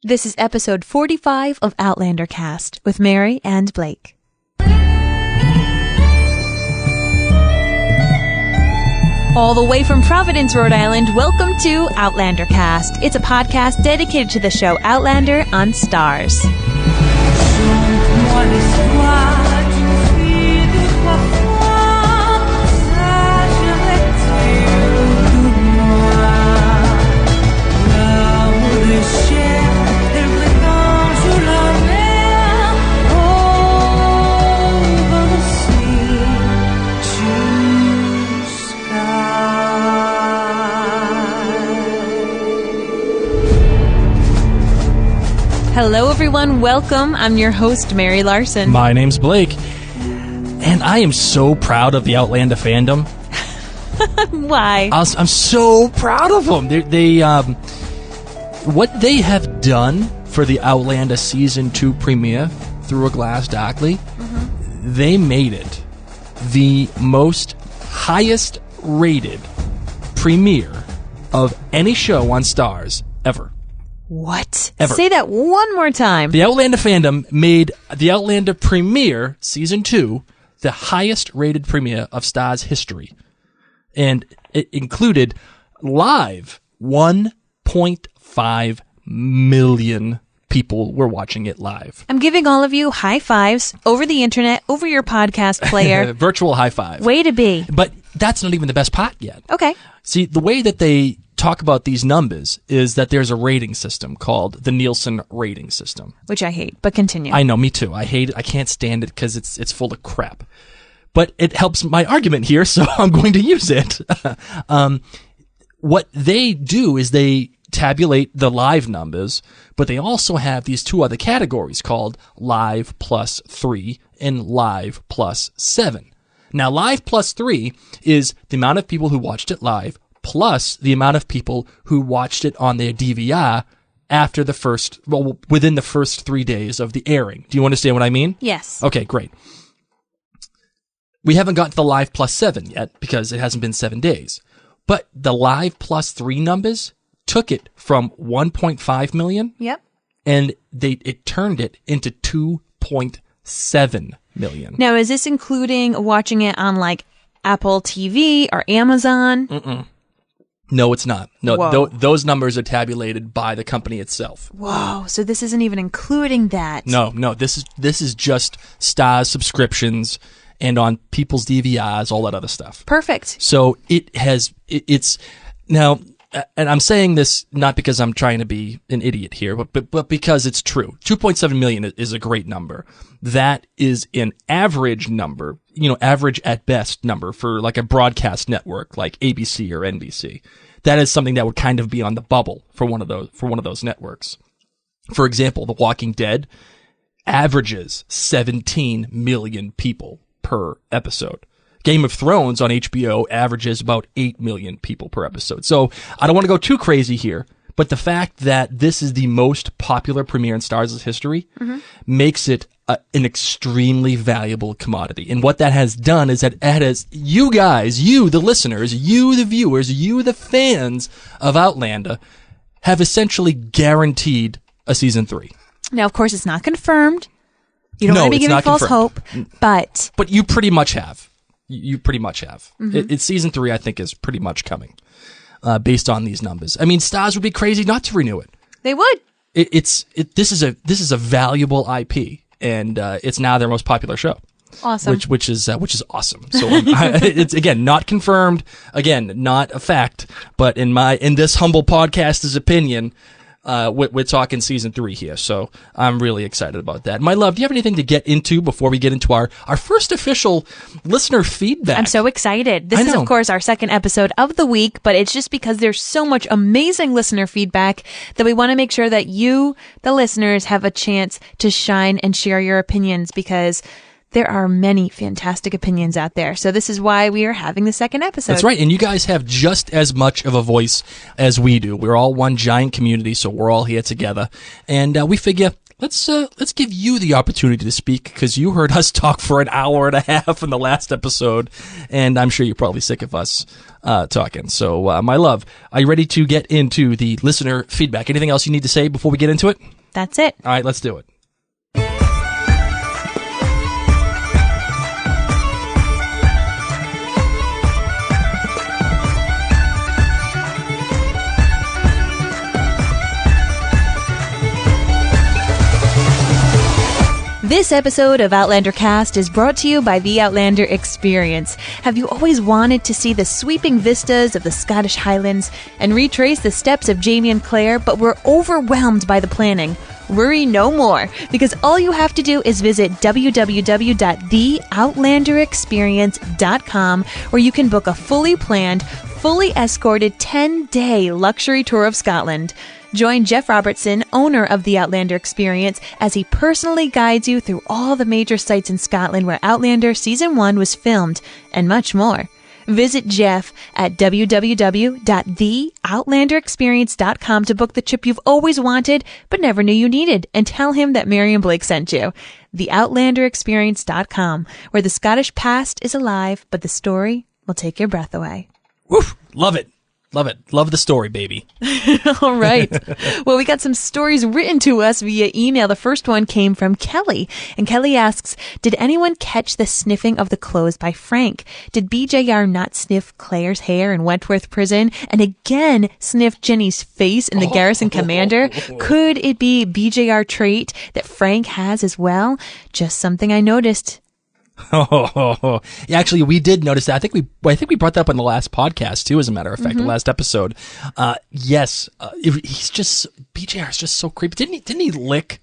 This is episode 45 of Outlander Cast with Mary and Blake. All the way from Providence, Rhode Island, welcome to Outlander Cast. It's a podcast dedicated to the show Outlander on Stars. Hello, everyone. Welcome. I'm your host, Mary Larson. My name's Blake, and I am so proud of the Outlander fandom. Why? I'm so proud of them. They what they have done for the Outlander Season 2 premiere, Through a Glass Darkly, they made it the most highest rated premiere of any show on Stars ever. What? Ever. Say that one more time. The Outlander fandom made the Outlander premiere, Season 2, the highest rated premiere of Star's history. And it included live 1.5 million people were watching it live. I'm giving all of you high fives over the internet, over your podcast player. Virtual high five. Way to be. But that's not even the best part yet. Okay. See, the way that they talk about these numbers is that there's a rating system called the Nielsen rating system. Which I hate, but continue. I know, me too. I hate it. I can't stand it because it's full of crap. But it helps my argument here, so I'm going to use it. What they do is they tabulate the live numbers, but they also have these two other categories called Live Plus 3 and Live Plus 7. Now, Live Plus 3 is the amount of people who watched it live plus the amount of people who watched it on their DVR after within the first 3 days of the airing. Do you understand what I mean? Yes. Okay, great. We haven't got to the Live Plus 7 yet because it hasn't been 7 days. But the Live Plus 3 numbers took it from 1.5 million. Yep. And it turned it into 2.7 million. Now, is this including watching it on like Apple TV or Amazon? Mm-mm. No, it's not. No, those numbers are tabulated by the company itself. Whoa! So this isn't even including that. No. This is just Starz subscriptions and on people's DVRs, all that other stuff. Perfect. So it's now, and I'm saying this not because I'm trying to be an idiot here, but because it's true. 2.7 million is a great number. That is an average number, average at best number for like a broadcast network like ABC or NBC. That is something that would kind of be on the bubble for one of those networks. For example, The Walking Dead averages 17 million people per episode. Game of Thrones on HBO averages about 8 million people per episode. So I don't want to go too crazy here, but the fact that this is the most popular premiere in Starz' history makes it an extremely valuable commodity. And what that has done is that it has you guys, you the listeners, you the viewers, you the fans of Outlander have essentially guaranteed a season 3. Now, of course, it's not confirmed. You don't want to be giving false hope, but you pretty much have. You pretty much have. It's season 3, I think, is pretty much coming, based on these numbers. I mean, Starz would be crazy not to renew it. They would. This is a valuable IP, and it's now their most popular show. Awesome. Which is awesome. So it's again not confirmed, again not a fact, but in this humble podcast's opinion. We're talking season 3 here, so I'm really excited about that. My love, do you have anything to get into before we get into our first official listener feedback? I'm so excited. This is, of course, our second episode of the week, but it's just because there's so much amazing listener feedback that we want to make sure that you, the listeners, have a chance to shine and share your opinions, because there are many fantastic opinions out there. So this is why we are having the second episode. That's right. And you guys have just as much of a voice as we do. We're all one giant community, so we're all here together. And we figure, let's give you the opportunity to speak, because you heard us talk for an hour and a half in the last episode, and I'm sure you're probably sick of us talking. So, my love, are you ready to get into the listener feedback? Anything else you need to say before we get into it? That's it. All right, let's do it. This episode of Outlander Cast is brought to you by the Outlander Experience. Have you always wanted to see the sweeping vistas of the Scottish Highlands and retrace the steps of Jamie and Claire, but were overwhelmed by the planning? Worry no more, because all you have to do is visit www.theoutlanderexperience.com, where you can book a fully planned, fully escorted 10-day luxury tour of Scotland. Join Jeff Robertson, owner of the Outlander Experience, as he personally guides you through all the major sites in Scotland where Outlander Season 1 was filmed, and much more. Visit Jeff at www.theoutlanderexperience.com to book the trip you've always wanted but never knew you needed, and tell him that Miriam Blake sent you. Theoutlanderexperience.com, where the Scottish past is alive, but the story will take your breath away. Woof! Love it. Love it. Love the story, baby. All right. Well, we got some stories written to us via email. The first one came from Kelly. And Kelly asks, did anyone catch the sniffing of the clothes by Frank? Did BJR not sniff Claire's hair in Wentworth Prison and again sniff Jenny's face in the Garrison Commander? Could it be BJR trait that Frank has as well? Just something I noticed. Yeah, actually, we did notice that. I think we brought that up on the last podcast too. As a matter of fact, the last episode. Yes, he's just BJR is just so creepy. Didn't he lick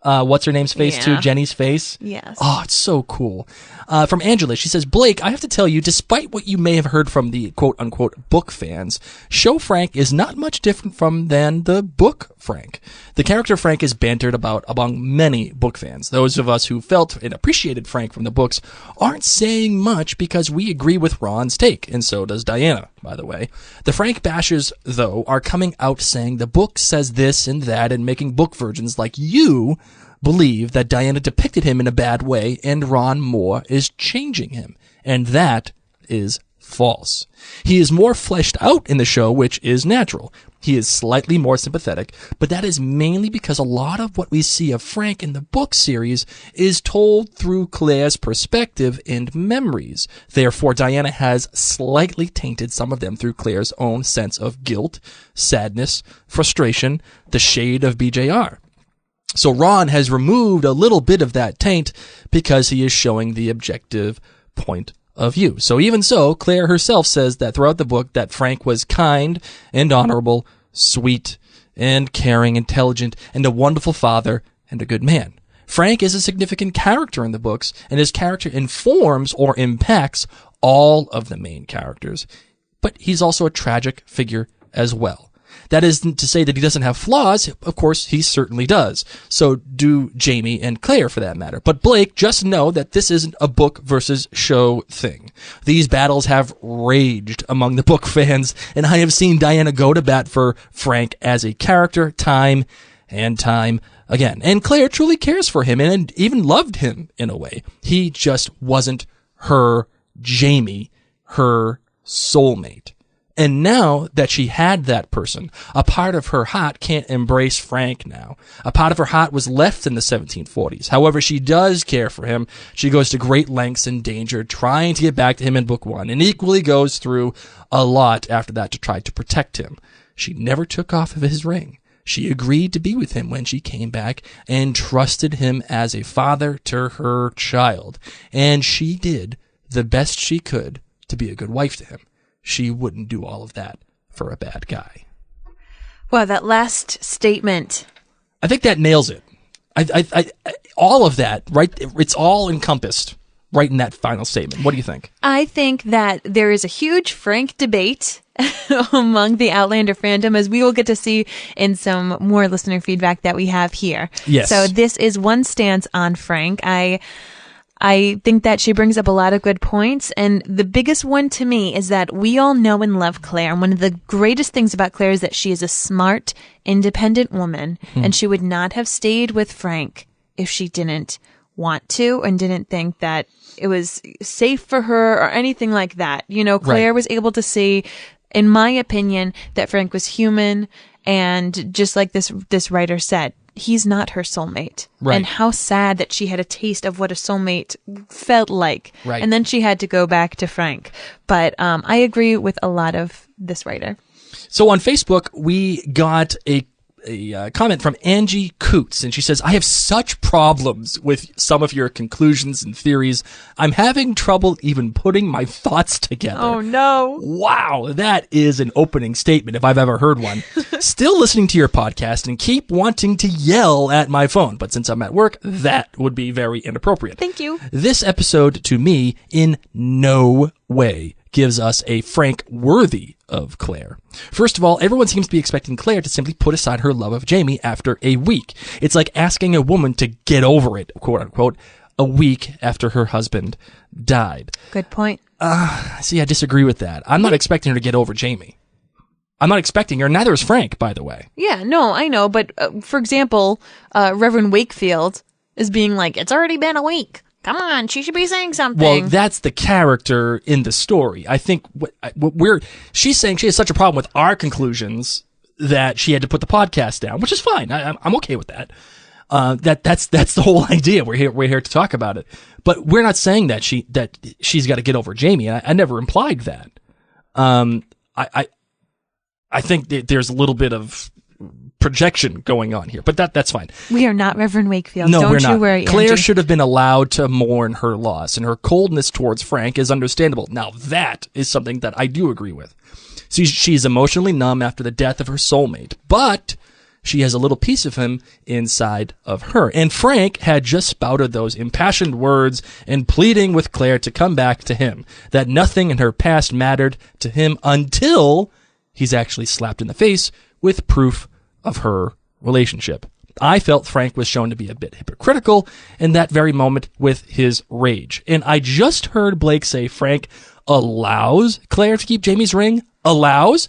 what's her name's face too? Jenny's face. Yes. Oh, it's so cool. From Angela, she says, Blake, I have to tell you, despite what you may have heard from the quote unquote book fans, show Frank is not much different than the book Frank. The character Frank is bantered about among many book fans. Those of us who felt and appreciated Frank from the books aren't saying much because we agree with Ron's take, and so does Diana, by the way. The Frank bashers, though, are coming out saying the book says this and that and making book virgins like you believe that Diana depicted him in a bad way and Ron Moore is changing him. And that is false. He is more fleshed out in the show, which is natural. He is slightly more sympathetic, but that is mainly because a lot of what we see of Frank in the book series is told through Claire's perspective and memories. Therefore, Diana has slightly tainted some of them through Claire's own sense of guilt, sadness, frustration, the shade of BJR. So Ron has removed a little bit of that taint because he is showing the objective point of view. So even so, Claire herself says that throughout the book that Frank was kind and honorable, sweet and caring, intelligent, and a wonderful father and a good man. Frank is a significant character in the books, and his character informs or impacts all of the main characters. But he's also a tragic figure as well. That isn't to say that he doesn't have flaws. Of course, he certainly does. So do Jamie and Claire, for that matter. But Blake, just know that this isn't a book versus show thing. These battles have raged among the book fans, and I have seen Diana go to bat for Frank as a character time and time again. And Claire truly cares for him and even loved him in a way. He just wasn't her Jamie, her soulmate. And now that she had that person, a part of her heart can't embrace Frank now. A part of her heart was left in the 1740s. However, she does care for him. She goes to great lengths and danger trying to get back to him in book one, and equally goes through a lot after that to try to protect him. She never took off of his ring. She agreed to be with him when she came back and trusted him as a father to her child. And she did the best she could to be a good wife to him. She wouldn't do all of that for a bad guy. Wow, that last statement. I think that nails it. I all of that, right? It's all encompassed right in that final statement. What do you think? I think that there is a huge Frank debate among the Outlander fandom, as we will get to see in some more listener feedback that we have here. Yes. So this is one stance on Frank. I think that she brings up a lot of good points. And the biggest one to me is that we all know and love Claire. And one of the greatest things about Claire is that she is a smart, independent woman. And she would not have stayed with Frank if she didn't want to and didn't think that it was safe for her or anything like that. You know, Claire was able to see, in my opinion, that Frank was human. And just like this writer said, he's not her soulmate. Right. And how sad that she had a taste of what a soulmate felt like. Right. And then she had to go back to Frank. But I agree with a lot of this writer. So on Facebook, we got a comment from Angie Coots, and she says, I have such problems with some of your conclusions and theories. I'm having trouble even putting my thoughts together. Oh, no. Wow, that is an opening statement if I've ever heard one. Still listening to your podcast and keep wanting to yell at my phone, but since I'm at work, that would be very inappropriate. Thank you. This episode, to me, in no way gives us a Frank worthy of Claire. First of all, everyone seems to be expecting Claire to simply put aside her love of Jamie after a week. It's like asking a woman to get over it, quote unquote, a week after her husband died. Good point. See, I disagree with that. I'm not expecting her to get over Jamie. I'm not expecting her. Neither is Frank, by the way. Yeah, no, I know. But for example, Reverend Wakefield is being like, it's already been a week. Come on, she should be saying something. Well, that's the character in the story. I think she's saying she has such a problem with our conclusions that she had to put the podcast down, which is fine. I'm okay with that. That's the whole idea. We're here to talk about it, but we're not saying that she's got to get over Jamie. I never implied that. I think there's a little bit of projection going on here, but that's fine. We are not Reverend Wakefield. No, Don't we're not. you worry, Claire Angie. should have been allowed to mourn her loss, and her coldness towards Frank is understandable. Now, that is something that I do agree with. She's emotionally numb after the death of her soulmate, but she has a little piece of him inside of her. And Frank had just spouted those impassioned words and pleading with Claire to come back to him, that nothing in her past mattered to him until he's actually slapped in the face with proof of her relationship. I felt Frank was shown to be a bit hypocritical in that very moment with his rage. And I just heard Blake say Frank allows Claire to keep Jamie's ring. Allows?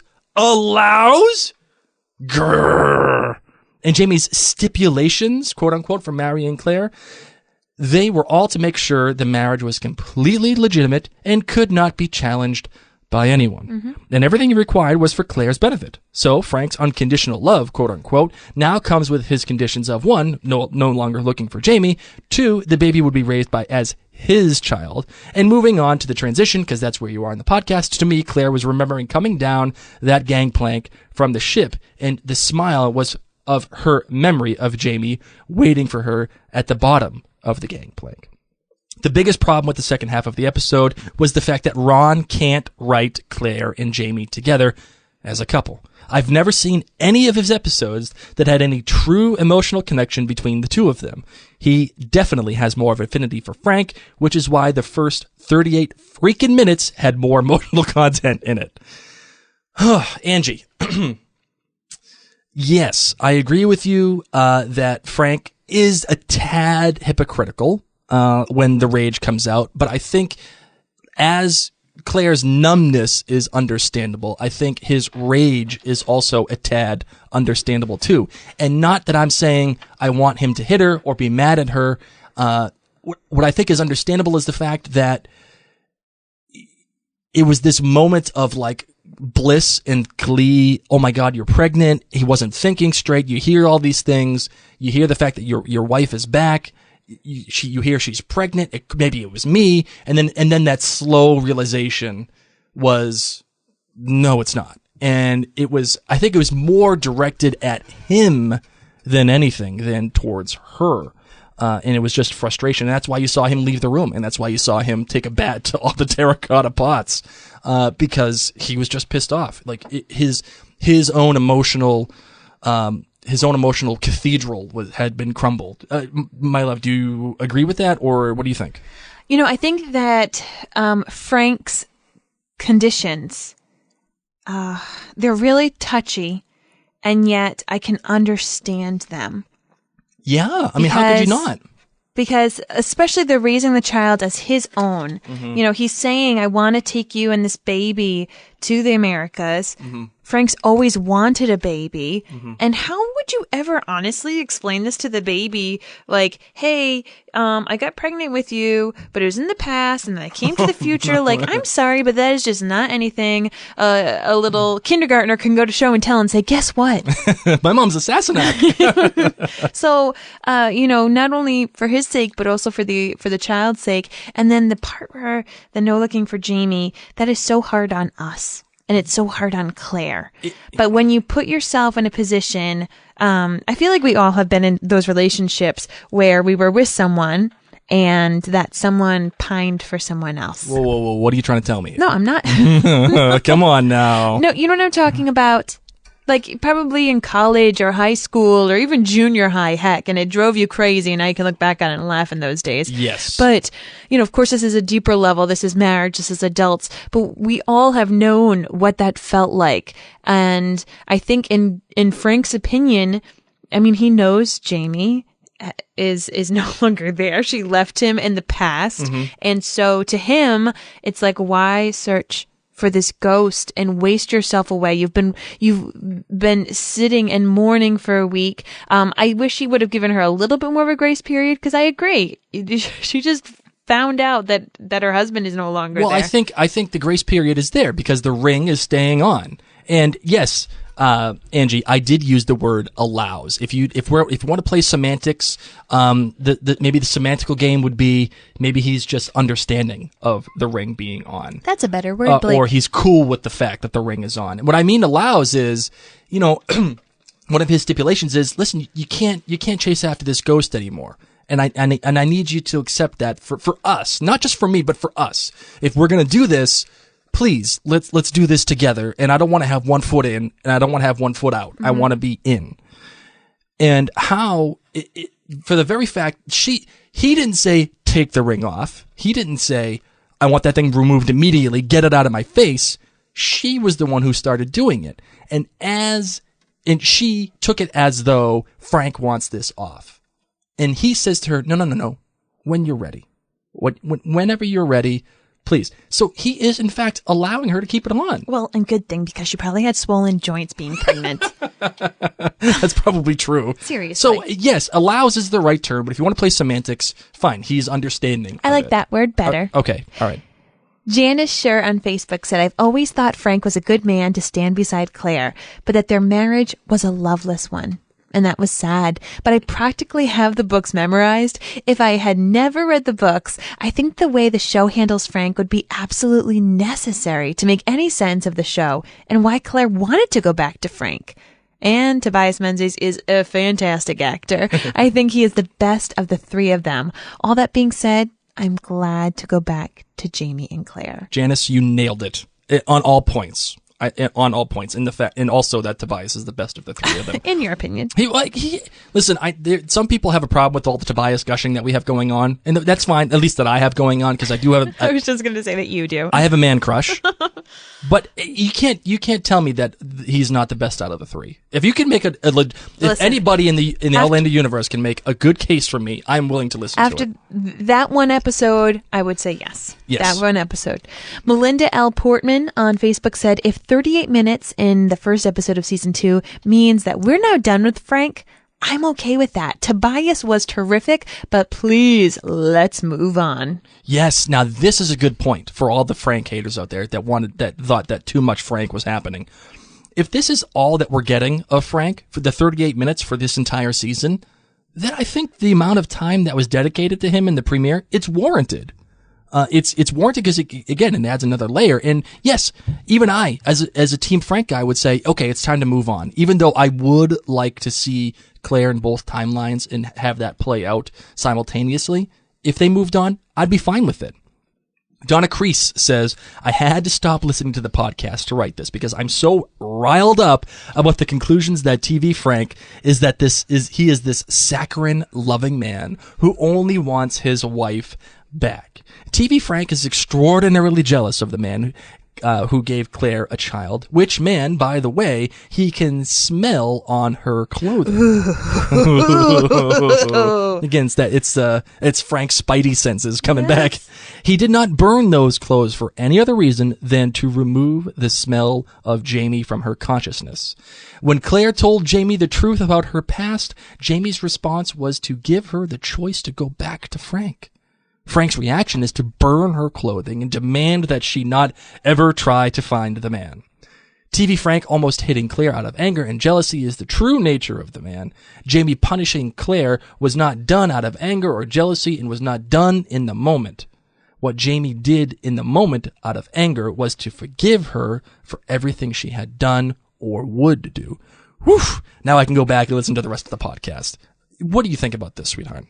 Grrr. And Jamie's stipulations, quote unquote, for marrying Claire, they were all to make sure the marriage was completely legitimate and could not be challenged by anyone. Mm-hmm. And everything he required was for Claire's benefit. So Frank's unconditional love, quote unquote, now comes with his conditions of 1, no longer looking for Jamie, 2, the baby would be raised as his child, and moving on to the transition, because that's where you are in the podcast. To me, Claire was remembering coming down that gangplank from the ship, and the smile was of her memory of Jamie waiting for her at the bottom of the gangplank. The biggest problem with the second half of the episode was the fact that Ron can't write Claire and Jamie together as a couple. I've never seen any of his episodes that had any true emotional connection between the two of them. He definitely has more of affinity for Frank, which is why the first 38 freaking minutes had more emotional content in it. Angie. Yes, I agree with you that Frank is a tad hypocritical when the rage comes out, but I think as Claire's numbness is understandable, I think his rage is also a tad understandable too. And not that I'm saying I want him to hit her or be mad at her. What I think is understandable is the fact that it was this moment of like bliss and glee. Oh my God, you're pregnant. He wasn't thinking straight. You hear all these things. You hear the fact that your wife is back. You hear she's pregnant. Maybe it was me. And then that slow realization was, no, it's not. And I think it was more directed at him than anything than towards her. And it was just frustration. And that's why you saw him leave the room. And that's why you saw him take a bat to all the terracotta pots, because he was just pissed off. Like his own emotional cathedral had been crumbled. My love, do you agree with that, or what do you think? I think that Frank's conditions, they're really touchy, and yet I can understand them. Yeah, I mean, how could you not? because especially they're raising the child as his own. You know, he's saying, I want to take you and this baby to the Americas. Frank's always wanted a baby. And how would you ever honestly explain this to the baby? Like, hey, I got pregnant with you, but it was in the past and then I came to the future. Like, I'm sorry, but that is just not anything a little kindergartner can go to show and tell and say, guess what? My mom's a Sassenach. So, you know, not only for his sake, but also for the child's sake. And then the part where the no looking for Jamie, that is so hard on us. And it's so hard on Claire. But when you put yourself in a position, I feel like we all have been in those relationships where we were with someone and that someone pined for someone else. Whoa. What are you trying to tell me? No, I'm not. Come on now. No, you know what I'm talking about? Like probably in college or high school or even junior high, heck, and it drove you crazy, and now you can look back on it and laugh in those days. Yes. But, you know, of course, this is a deeper level. This is marriage. This is adults. But we all have known what that felt like. And I think in Frank's opinion, I mean, he knows Jamie is no longer there. She left him in the past. And so to him, it's like, why search for this ghost and waste yourself away? You've been sitting and mourning for a week. I wish he would have given her a little bit more of a grace period, because I agree. She just found out that her husband is no longer there. Well, I think the grace period is there because the ring is staying on. And yes, Angie, I did use the word allows. If you want to play semantics, maybe the semantical game would be maybe he's just understanding of the ring being on. That's a better word, Blake. Or he's cool with the fact that the ring is on. And what I mean allows is, you know, one of his stipulations is, listen, you can't chase after this ghost anymore. And I need you to accept that for us, not just for me, but for us. If we're going to do this, please, let's do this together. And I don't want to have one foot in and I don't want to have one foot out. I want to be in. And how, for the very fact, he didn't say, take the ring off. He didn't say, I want that thing removed immediately, get it out of my face. She was the one who started doing it. And she took it as though Frank wants this off. And he says to her, no, when you're ready. Whenever you're ready, please. So he is, in fact, allowing her to keep it on. Well, and good thing, because she probably had swollen joints being pregnant. That's probably true. Seriously. So, yes, allows is the right term, but if you want to play semantics, fine. He's understanding. I like that word better. Okay, all right. Janice Scher on Facebook said, I've always thought Frank was a good man to stand beside Claire, but that their marriage was a loveless one. And that was sad, but I practically have the books memorized. If I had never read the books, I think the way the show handles Frank would be absolutely necessary to make any sense of the show and why Claire wanted to go back to Frank. And Tobias Menzies is a fantastic actor. I think he is the best of the three of them. All that being said, I'm glad to go back to Jamie and Claire. Janice, you nailed it on all points. On all points, and also that Tobias is the best of the three of them. In your opinion, listen. Some people have a problem with all the Tobias gushing that we have going on, and that's fine. At least that I have going on, because I do have. I was just going to say that you do. I have a man crush, but you can't tell me that he's not the best out of the three. If you can make if anybody in the Outlander universe can make a good case for me, I'm willing to listen to it. After that one episode, I would say yes. Yes. That one episode. Melinda L. Portman on Facebook said, if 38 minutes in the first episode of season 2 means that we're now done with Frank, I'm okay with that. Tobias was terrific, but please, let's move on. Yes. Now, this is a good point for all the Frank haters out there that thought that too much Frank was happening. If this is all that we're getting of Frank for the 38 minutes for this entire season, then I think the amount of time that was dedicated to him in the premiere, it's warranted. It's warranted because it adds another layer. And yes, even I, as a Team Frank guy, would say, okay, it's time to move on. Even though I would like to see Claire in both timelines and have that play out simultaneously. If they moved on, I'd be fine with it. Donna Crease says, I had to stop listening to the podcast to write this because I'm so riled up about the conclusions that TV Frank is that he is this saccharine, loving man who only wants his wife back. TV Frank is extraordinarily jealous of the man who gave Claire a child, which man, by the way, he can smell on her clothing. Again, it's Frank's spidey senses coming back. He did not burn those clothes for any other reason than to remove the smell of Jamie from her consciousness. When Claire told Jamie the truth about her past, Jamie's response was to give her the choice to go back to Frank. Frank's reaction is to burn her clothing and demand that she not ever try to find the man. TV Frank almost hitting Claire out of anger and jealousy is the true nature of the man. Jamie punishing Claire was not done out of anger or jealousy and was not done in the moment. What Jamie did in the moment out of anger was to forgive her for everything she had done or would do. Whew! Now I can go back and listen to the rest of the podcast. What do you think about this, sweetheart?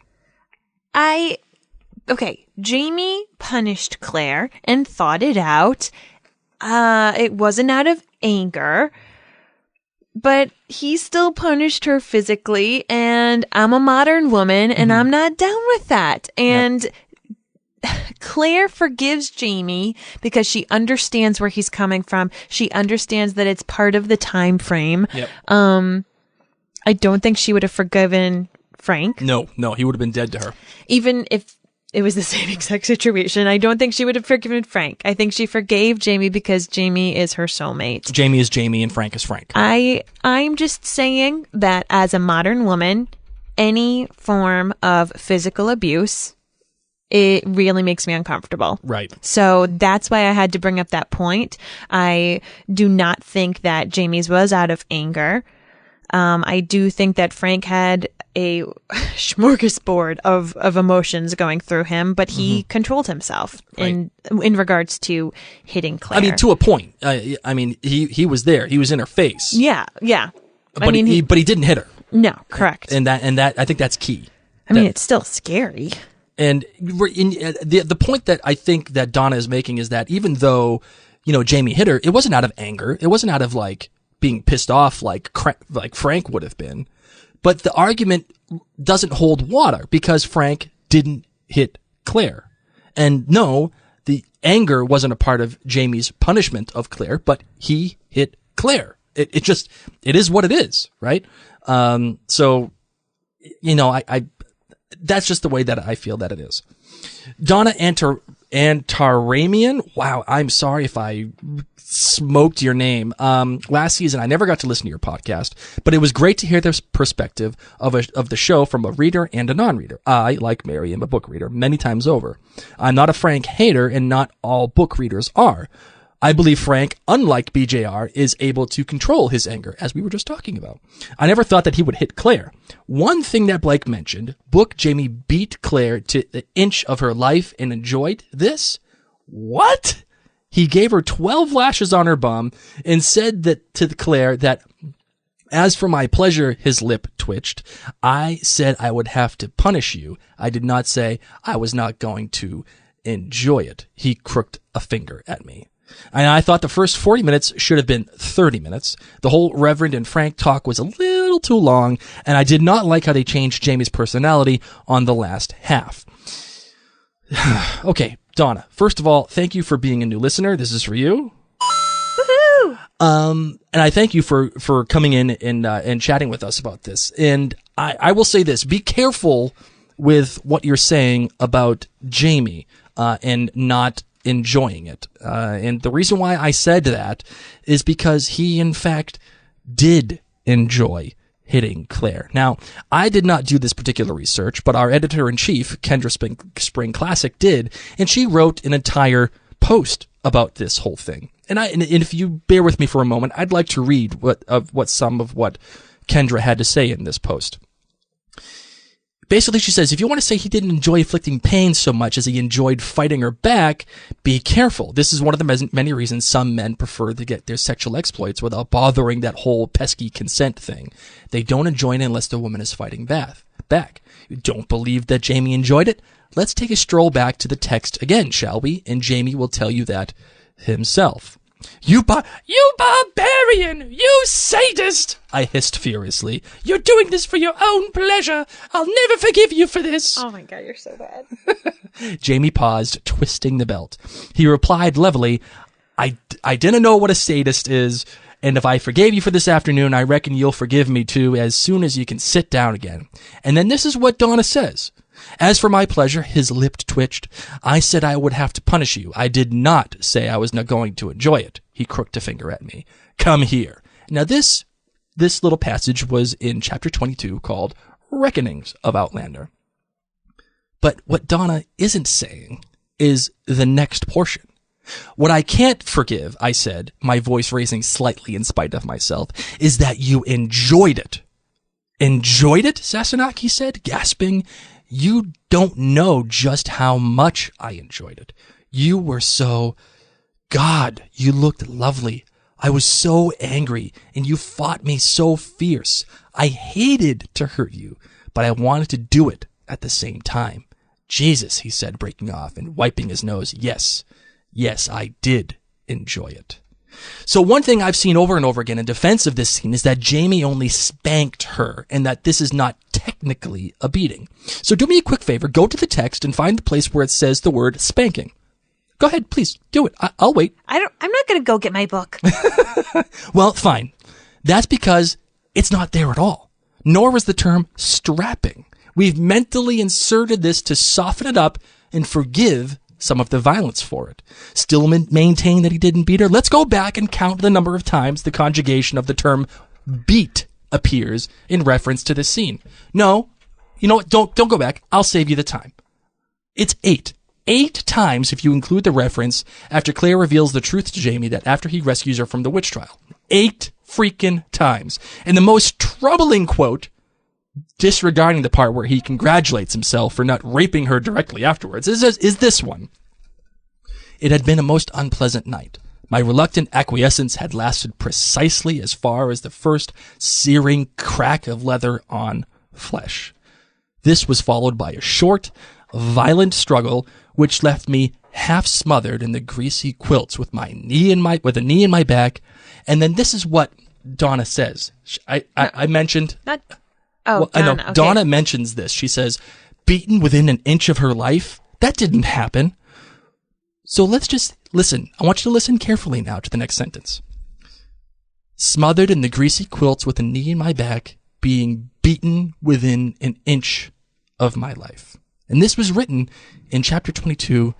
Okay, Jamie punished Claire and thought it out. It wasn't out of anger, but he still punished her physically, and I'm a modern woman, and I'm not down with that. And Claire forgives Jamie because she understands where he's coming from. She understands that it's part of the time frame. Yep. I don't think she would have forgiven Frank. No, he would have been dead to her. Even if it was the same exact situation, I don't think she would have forgiven Frank. I think she forgave Jamie because Jamie is her soulmate. Jamie is Jamie and Frank is Frank. I'm just saying that as a modern woman, any form of physical abuse, it really makes me uncomfortable. Right. So that's why I had to bring up that point. I do not think that Jamie's was out of anger. I do think that Frank had a smorgasbord of emotions going through him, but he controlled himself in regards to hitting Claire. I mean, to a point. He was there. He was in her face. Yeah. But he didn't hit her. No, correct. And that I think that's key. I mean, it's still scary. And the point that I think that Donna is making is that even though, Jamie hit her, it wasn't out of anger. It wasn't out of being pissed off like Frank would have been. But the argument doesn't hold water because Frank didn't hit Claire. And no, the anger wasn't a part of Jamie's punishment of Claire, but he hit Claire. It is what it is, right? So, that's just the way that I feel that it is. Donna Antaramian. Wow, I'm sorry if I smoked your name. Last season, I never got to listen to your podcast, but it was great to hear this perspective of the show from a reader and a non-reader. I, like Mary, am a book reader many times over. I'm not a Frank hater, and not all book readers are. I believe Frank, unlike BJR, is able to control his anger, as we were just talking about. I never thought that he would hit Claire. One thing that Blake mentioned, book Jamie beat Claire to the inch of her life and enjoyed this? What? He gave her 12 lashes on her bum and said that to Claire that, as for my pleasure, his lip twitched. I said I would have to punish you. I did not say I was not going to enjoy it. He crooked a finger at me. And I thought the first 40 minutes should have been 30 minutes. The whole Reverend and Frank talk was a little too long, and I did not like how they changed Jamie's personality on the last half. Okay, Donna, first of all, thank you for being a new listener. This is for you. Woohoo! And I thank you for coming in and chatting with us about this. And I will say this, be careful with what you're saying about Jamie, and not enjoying it. And the reason why I said that is because he, in fact, did enjoy hitting Claire. Now, I did not do this particular research, but our editor-in-chief, Kendra Spring Classic, did, and she wrote an entire post about this whole thing. And if you bear with me for a moment, I'd like to read some of what Kendra had to say in this post. Basically, she says, if you want to say he didn't enjoy inflicting pain so much as he enjoyed fighting her back, be careful. This is one of the many reasons some men prefer to get their sexual exploits without bothering that whole pesky consent thing. They don't enjoy it unless the woman is fighting back. You don't believe that Jamie enjoyed it? Let's take a stroll back to the text again, shall we? And Jamie will tell you that himself. You barbarian! You sadist! I hissed furiously. You're doing this for your own pleasure. I'll never forgive you for this. Oh my God, you're so bad. Jamie paused, twisting the belt. He replied levelly, I didn't know what a sadist is, and if I forgave you for this afternoon, I reckon you'll forgive me too as soon as you can sit down again. And then this is what Donna says. As for my pleasure, his lip twitched. I said I would have to punish you. I did not say I was not going to enjoy it. He crooked a finger at me. Come here. Now this little passage was in chapter 22 called Reckonings of Outlander. But what Donna isn't saying is the next portion. What I can't forgive, I said, my voice raising slightly in spite of myself, is that you enjoyed it. Enjoyed it? Sassenach said, gasping. You don't know just how much I enjoyed it. You were so... God, you looked lovely. I was so angry, and you fought me so fierce. I hated to hurt you, but I wanted to do it at the same time. Jesus, he said, breaking off and wiping his nose. Yes, I did enjoy it. So one thing I've seen over and over again in defense of this scene is that Jamie only spanked her and that this is not technically a beating. So do me a quick favor, go to the text and find the place where it says the word spanking. Go ahead, please, do it. I'll wait. I'm not going to go get my book. Well, fine. That's because it's not there at all. Nor was the term strapping. We've mentally inserted this to soften it up and forgive some of the violence for it. Stillman maintained that he didn't beat her. Let's go back and count the number of times the conjugation of the term beat appears in reference to this scene. No, you know what? Don't go back. I'll save you the time. It's 8. 8 times if you include the reference after Claire reveals the truth to Jamie that after he rescues her from the witch trial. 8 freaking times. And the most troubling quote, disregarding the part where he congratulates himself for not raping her directly afterwards, is this one. It had been a most unpleasant night. My reluctant acquiescence had lasted precisely as far as the first searing crack of leather on flesh. This was followed by a short, violent struggle which left me half smothered in the greasy quilts with a knee in my back. And then this is what Donna says. I mentioned... Oh, well, Donna, okay. Donna mentions this. She says, beaten within an inch of her life? That didn't happen. So let's just listen. I want you to listen carefully now to the next sentence. Smothered in the greasy quilts with a knee in my back, being beaten within an inch of my life. And this was written in chapter 22,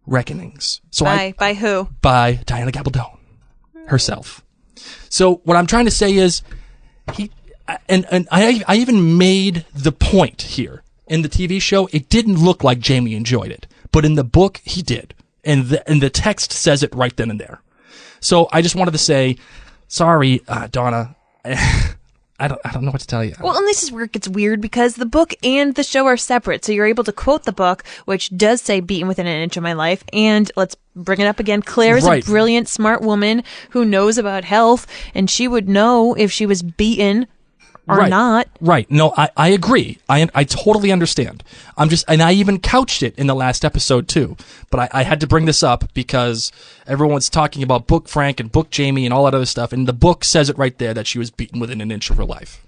Reckonings. So by who? By Diana Gabaldon herself. So what I'm trying to say is, I even made the point here in the TV show. It didn't look like Jamie enjoyed it, but in the book he did, and the text says it right then and there. So I just wanted to say, sorry, Donna. I don't know what to tell you. Well, and this is where it gets weird because the book and the show are separate. So you're able to quote the book, which does say beaten within an inch of my life. And let's bring it up again. Claire is a brilliant, smart woman who knows about health, and she would know if she was beaten or not. Right. No, I agree. I totally understand. And I even couched it in the last episode too. But I had to bring this up because everyone's talking about Book Frank and Book Jamie and all that other stuff. And the book says it right there that she was beaten within an inch of her life.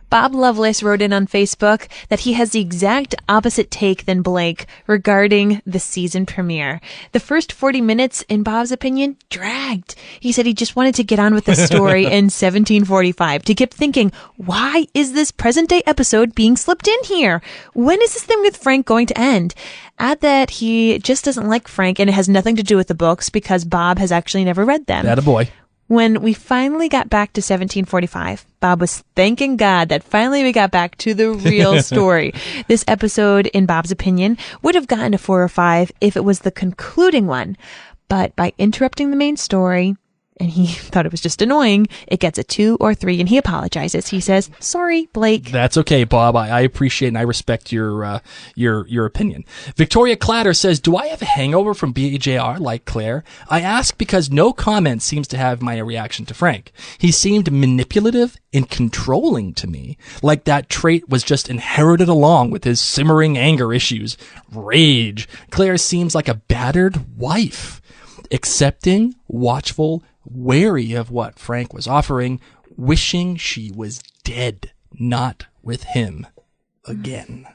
Bob Lovelace wrote in on Facebook that he has the exact opposite take than Blake regarding the season premiere. The first 40 minutes, in Bob's opinion, dragged. He said he just wanted to get on with the story in 1745. He kept thinking, why is this present day episode being slipped in here? When is this thing with Frank going to end? Add that he just doesn't like Frank, and it has nothing to do with the books because Bob has actually never read them. Attaboy. When we finally got back to 1745, Bob was thanking God that finally we got back to the real story. This episode, in Bob's opinion, would have gotten a 4 or 5 if it was the concluding one. But by interrupting the main story, and he thought it was just annoying, it gets a 2 or 3, and he apologizes. He says, sorry, Blake. That's okay, Bob. I appreciate and I respect your opinion. Victoria Clatter says, do I have a hangover from BAJR like Claire? I ask because no comment seems to have my reaction to Frank. He seemed manipulative and controlling to me, like that trait was just inherited along with his simmering anger issues. Rage. Claire seems like a battered wife. Accepting, watchful, wary of what Frank was offering, wishing she was dead, not with him again.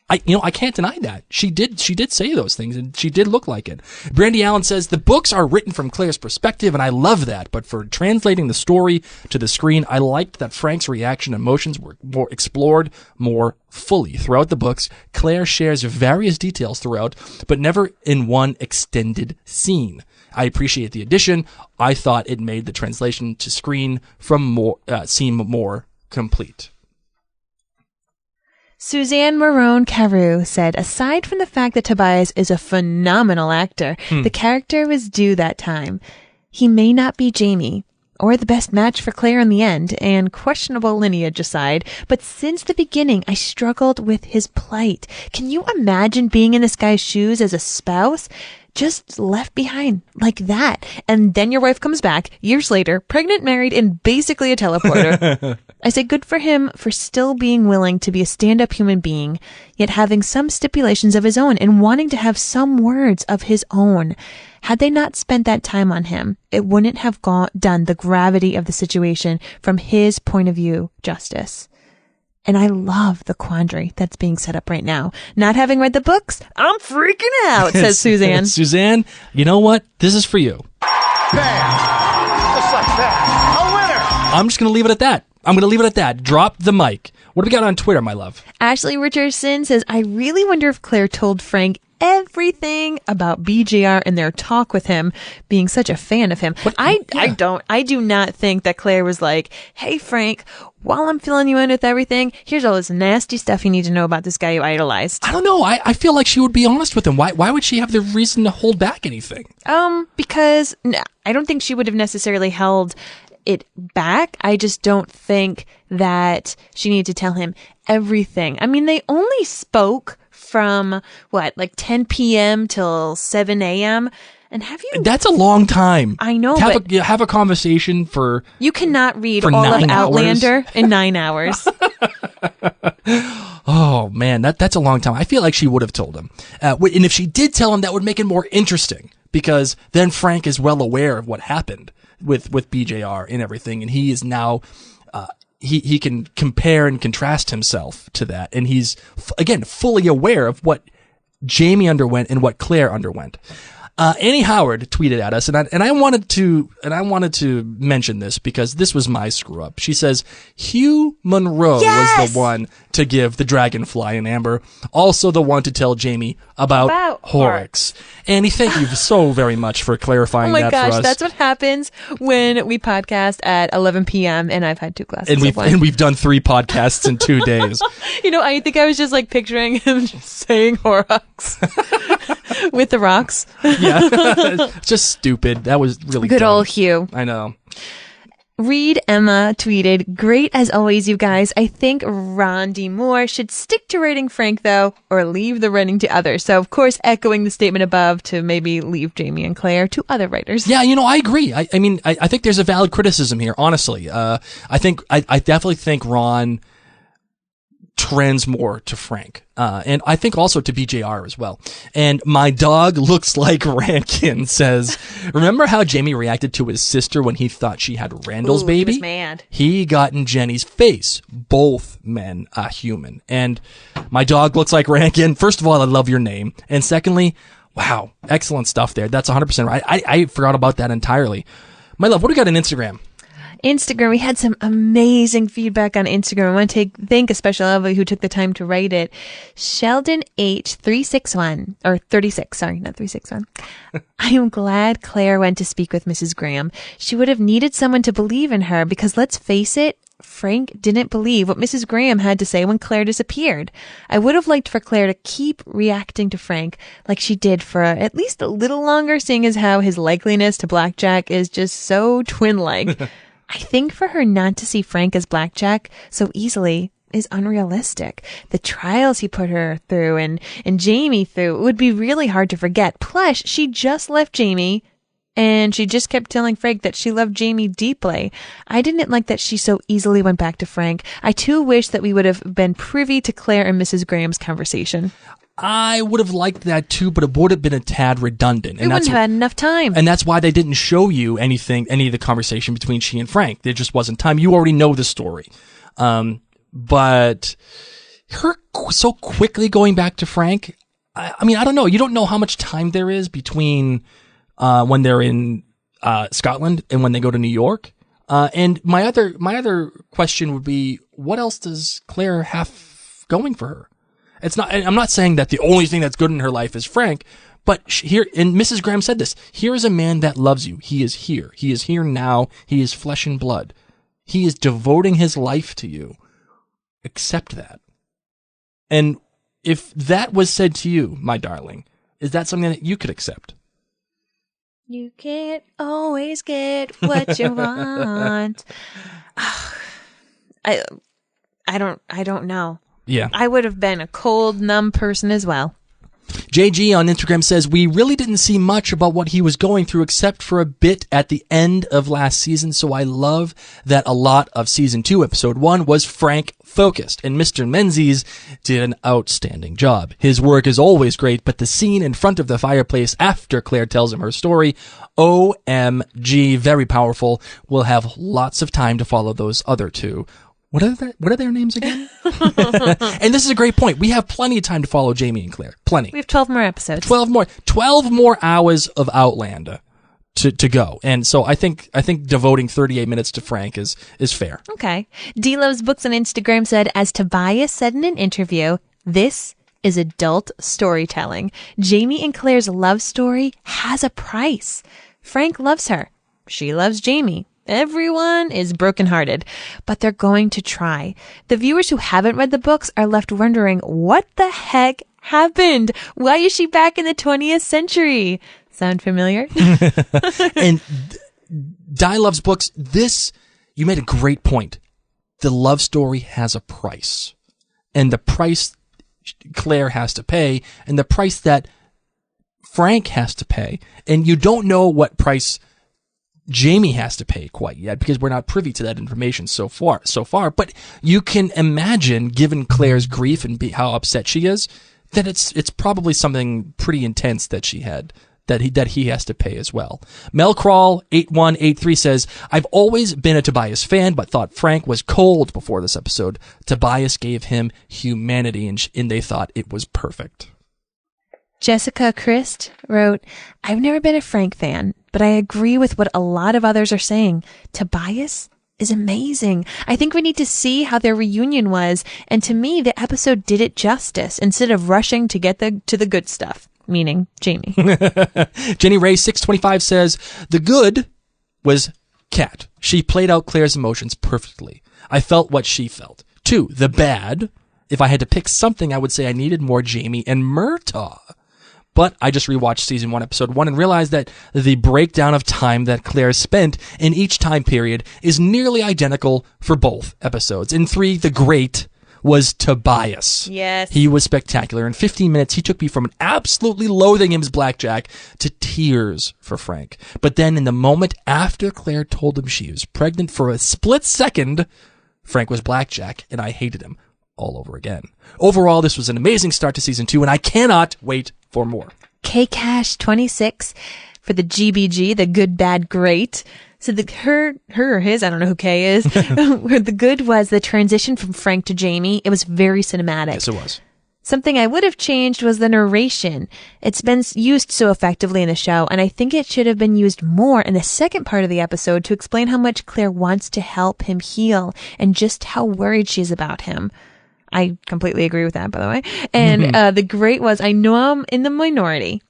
I can't deny that. She did say those things, and she did look like it. Brandy Allen says, the books are written from Claire's perspective, and I love that. But for translating the story to the screen, I liked that Frank's reaction and emotions were more explored more fully. Throughout the books, Claire shares various details throughout, but never in one extended scene. I appreciate the addition. I thought it made the translation to screen seem more complete. Suzanne Marone Carew said, aside from the fact that Tobias is a phenomenal actor, the character was due that time. He may not be Jamie or the best match for Claire in the end, and questionable lineage aside, but since the beginning, I struggled with his plight. Can you imagine being in this guy's shoes as a spouse? Just left behind like that. And then your wife comes back years later, pregnant, married, and basically a teleporter. I say good for him for still being willing to be a stand-up human being, yet having some stipulations of his own and wanting to have some words of his own. Had they not spent that time on him, it wouldn't have done the gravity of the situation from his point of view justice. And I love the quandary that's being set up right now. Not having read the books, I'm freaking out, says Suzanne. Suzanne, you know what? This is for you. Bam! Just like that. A winner! I'm just going to leave it at that. Drop the mic. What do we got on Twitter, my love? Ashley Richardson says, I really wonder if Claire told Frank everything about BJR in their talk with him, being such a fan of him. I do not think that Claire was like, hey, Frank, while I'm filling you in with everything, here's all this nasty stuff you need to know about this guy you idolized. I don't know. I feel like she would be honest with him. Why would she have the reason to hold back anything? Because I don't think she would have necessarily held it back. I just don't think that she needed to tell him everything. I mean, they only spoke from 10 p.m. till 7 a.m. And that's a long time. I know, have a conversation for... You cannot read all of Outlander in 9 hours. Oh, man, that's a long time. I feel like she would have told him. And if she did tell him, that would make it more interesting, because then Frank is well aware of what happened with BJR and everything, and he is now... He can compare and contrast himself to that, and he's again fully aware of what Jamie underwent and what Claire underwent. Annie Howard tweeted at us, and I wanted to mention this because this was my screw up. She says Hugh Monroe was the one to give the dragonfly and Amber, also the one to tell Jamie about Horrocks. Annie, thank you so very much for clarifying that for us. Oh my gosh, that's what happens when we podcast at 11 p.m. and I've had 2 glasses of wine. And we've done 3 podcasts in 2 days. I think I was just picturing him just saying Horrocks with the rocks. Yeah, just stupid. That was really good dumb. Old Hugh. I know. Reed Emma tweeted, great as always, you guys. I think Ron D. Moore should stick to writing Frank, though, or leave the writing to others. So, of course, echoing the statement above to maybe leave Jamie and Claire to other writers. Yeah, I agree. I think there's a valid criticism here, honestly. I definitely think Ron trends more to Frank. And I think also to BJR as well. And my dog looks like Rankin says, remember how Jamie reacted to his sister when he thought she had Randall's baby? He was mad. He got in Jenny's face. Both men are human. And my dog looks like Rankin. First of all, I love your name. And secondly, wow, excellent stuff there. That's 100% right. I forgot about that entirely. My love, what do we got on Instagram? Instagram, we had some amazing feedback on Instagram. I want to thank a special lovely who took the time to write it. Sheldon H361, or 36, sorry, not 361. I am glad Claire went to speak with Mrs. Graham. She would have needed someone to believe in her because let's face it, Frank didn't believe what Mrs. Graham had to say when Claire disappeared. I would have liked for Claire to keep reacting to Frank like she did for at least a little longer, seeing as how his likeliness to Blackjack is just so twin-like. I think for her not to see Frank as Blackjack so easily is unrealistic. The trials he put her through and Jamie through, it would be really hard to forget. Plus, she just left Jamie and she just kept telling Frank that she loved Jamie deeply. I didn't like that she so easily went back to Frank. I too wish that we would have been privy to Claire and Mrs. Graham's conversation. I would have liked that too, but it would have been a tad redundant. We wouldn't have had enough time. And that's why they didn't show you any of the conversation between she and Frank. There just wasn't time. You already know the story. But her so quickly going back to Frank. I mean, I don't know. You don't know how much time there is between when they're in Scotland and when they go to New York. And my other question would be, what else does Claire have going for her? It's not. I'm not saying that the only thing that's good in her life is Frank, but here, and Mrs. Graham said this. Here is a man that loves you. He is here. He is here now. He is flesh and blood. He is devoting his life to you. Accept that. And if that was said to you, my darling, is that something that you could accept? You can't always get what you want. I don't know. Yeah. I would have been a cold, numb person as well. JG on Instagram says, we really didn't see much about what he was going through except for a bit at the end of last season, so I love that a lot of season 2, episode 1 was Frank focused, and Mr. Menzies did an outstanding job. His work is always great, but the scene in front of the fireplace after Claire tells him her story, OMG, very powerful. We'll have lots of time to follow those other two. What are their names again? And this is a great point. We have plenty of time to follow Jamie and Claire. Plenty. We have 12 more episodes. 12 more hours of Outlander to go. And so I think devoting 38 minutes to Frank is fair. Okay. D Loves Books on Instagram said, as Tobias said in an interview, this is adult storytelling. Jamie and Claire's love story has a price. Frank loves her. She loves Jamie. Everyone is brokenhearted, but they're going to try. The viewers who haven't read the books are left wondering, what the heck happened? Why is she back in the 20th century? Sound familiar? And Di Loves Books, you made a great point. The love story has a price. And the price Claire has to pay, and the price that Frank has to pay. And you don't know what price Jamie has to pay quite yet, because we're not privy to that information so far. But you can imagine, given Claire's grief and how upset she is, that it's probably something pretty intense that she had, that he has to pay as well. Melcrawl 8183 says, I've always been a Tobias fan, but thought Frank was cold before this episode. Tobias gave him humanity, and they thought it was perfect. Jessica Christ wrote, I've never been a Frank fan, but I agree with what a lot of others are saying. Tobias is amazing. I think we need to see how their reunion was, and to me, the episode did it justice instead of rushing to get to the good stuff, meaning Jamie. Jenny Ray 625 says, the good was Kat. She played out Claire's emotions perfectly. I felt what she felt. 2, the bad. If I had to pick something, I would say I needed more Jamie and Murtaugh. But I just rewatched season 1, episode 1, and realized that the breakdown of time that Claire spent in each time period is nearly identical for both episodes. In 3, the great was Tobias. Yes. He was spectacular. In 15 minutes, he took me from absolutely loathing him as Blackjack to tears for Frank. But then in the moment after Claire told him she was pregnant, for a split second, Frank was Blackjack, and I hated him all over again. Overall, this was an amazing start to season 2, and I cannot wait for more. Kcash26 for the GBG, the good, bad, great. So her or his, I don't know who K is, where the good was the transition from Frank to Jamie. It was very cinematic. Yes, it was. Something I would have changed was the narration. It's been used so effectively in the show, and I think it should have been used more in the second part of the episode to explain how much Claire wants to help him heal and just how worried she is about him. I completely agree with that, by the way. And the great was, I know I'm in the minority,